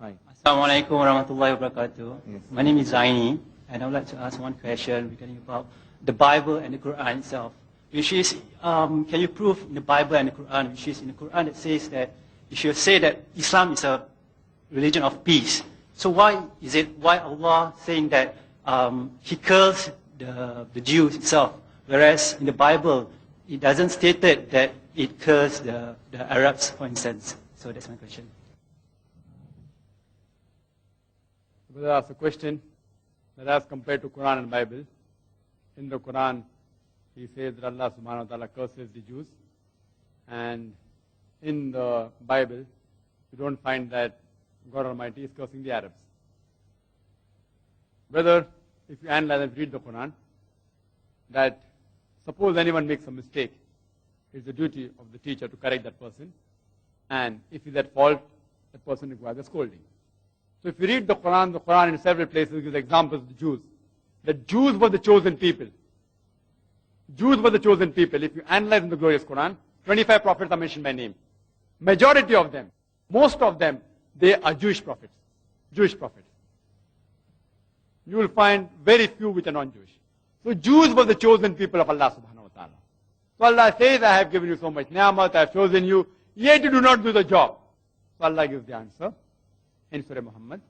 Hi. Assalamu alaikum warahmatullahi wabarakatuh. Yes. My name is Zaini, and I would like to ask one question regarding about the Bible and the Quran itself. Which is, can you prove in the Bible and the Quran, which is in the Quran that says that you should say that Islam is a religion of peace. So why Allah saying that He kills the Jews itself, whereas in the Bible it doesn't state that it kills the Arabs, for instance. So that's my question. Brother asked a question that as compared to Quran and Bible, in the Quran he says that Allah subhanahu wa ta'ala curses the Jews, and in the Bible you don't find that God Almighty is cursing the Arabs. Brother, if you analyze and read the Quran, that suppose anyone makes a mistake, it's the duty of the teacher to correct that person, and if he's at fault, that person requires a scolding. So if you read the Quran in several places gives examples of the Jews. The Jews were the chosen people. Jews were the chosen people. If you analyze in the glorious Quran, 25 prophets are mentioned by name. Majority of them, most of them, they are Jewish prophets. Jewish prophets. You will find very few which are non-Jewish. So Jews were the chosen people of Allah subhanahu wa ta'ala. So Allah says, I have given you so much ni'mat, I have chosen you, yet you do not do the job. So Allah gives the answer. In Surah Muhammad,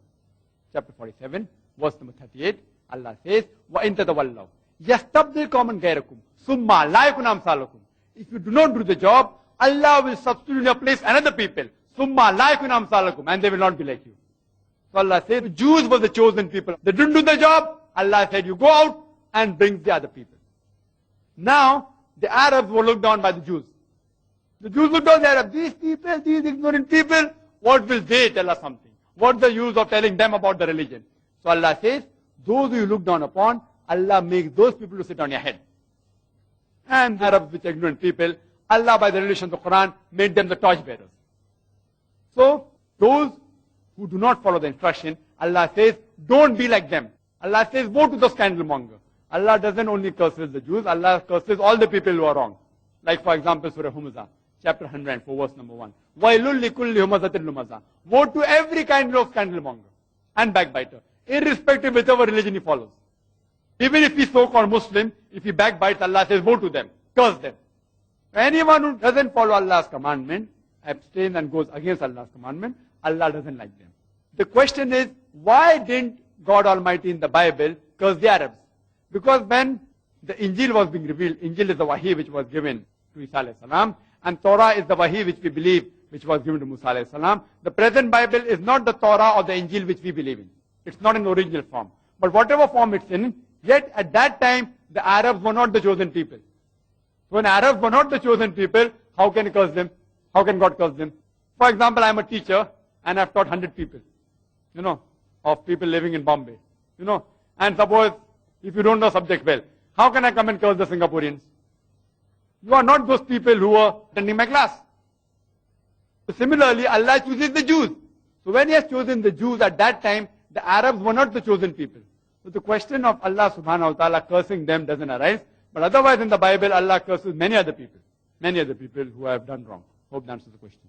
chapter 47, verse number 38, Allah says, وَإِن تَتَوَلَّوْا يَسْتَبْدِلْ قَوْمًا غَيْرَكُمْ ثُمَّ لَا يَكُنْ أَمْثَالَكُمْ. If you do not do the job, Allah will substitute in your place another people. ثُمَّ لَا يَكُنْ أَمْثَالَكُمْ. And they will not be like you. So Allah says, the Jews were the chosen people. They didn't do the job. Allah said, you go out and bring the other people. Now, the Arabs were looked down by the Jews. The Jews looked down the Arabs. These people, these ignorant people, what will they tell us something? What's the use of telling them about the religion? So Allah says, those who you look down upon, Allah makes those people to sit on your head. And Arabs, which are ignorant people, Allah by the relation of the Quran made them the torchbearers. So, those who do not follow the instruction, Allah says, don't be like them. Allah says, woe to the scandalmonger. Allah doesn't only curses the Jews, Allah curses all the people who are wrong. Like for example, Surah Humazah, chapter 104, verse number 1. وَيْلُلْ لِكُلِّ هُمَزَةٍ لُمَزَةٍ. Woe to every kind of scandalmonger and backbiter, irrespective of whichever religion he follows. Even if he's so-called Muslim, if he backbites, Allah says, woe to them, curse them. Anyone who doesn't follow Allah's commandment, abstains and goes against Allah's commandment, Allah doesn't like them. The question is, why didn't God Almighty in the Bible curse the Arabs? Because when the Injil was being revealed, Injil is the Wahi which was given to Isa alayhi salam, and Torah is the Wahi which we believe, which was given to Musa alayhi salam. The present Bible is not the Torah or the Injil which we believe in. It's not in the original form. But whatever form it's in, yet at that time, the Arabs were not the chosen people. So when Arabs were not the chosen people, how can he curse them? How can God curse them? For example, I'm a teacher, and I've taught 100 people, of people living in Bombay, and suppose, if you don't know subject well, how can I come and curse the Singaporeans? You are not those people who are attending my class. So similarly, Allah chooses the Jews. So when He has chosen the Jews at that time, the Arabs were not the chosen people. So the question of Allah subhanahu wa ta'ala cursing them doesn't arise. But otherwise in the Bible, Allah curses many other people who have done wrong. Hope that answers the question.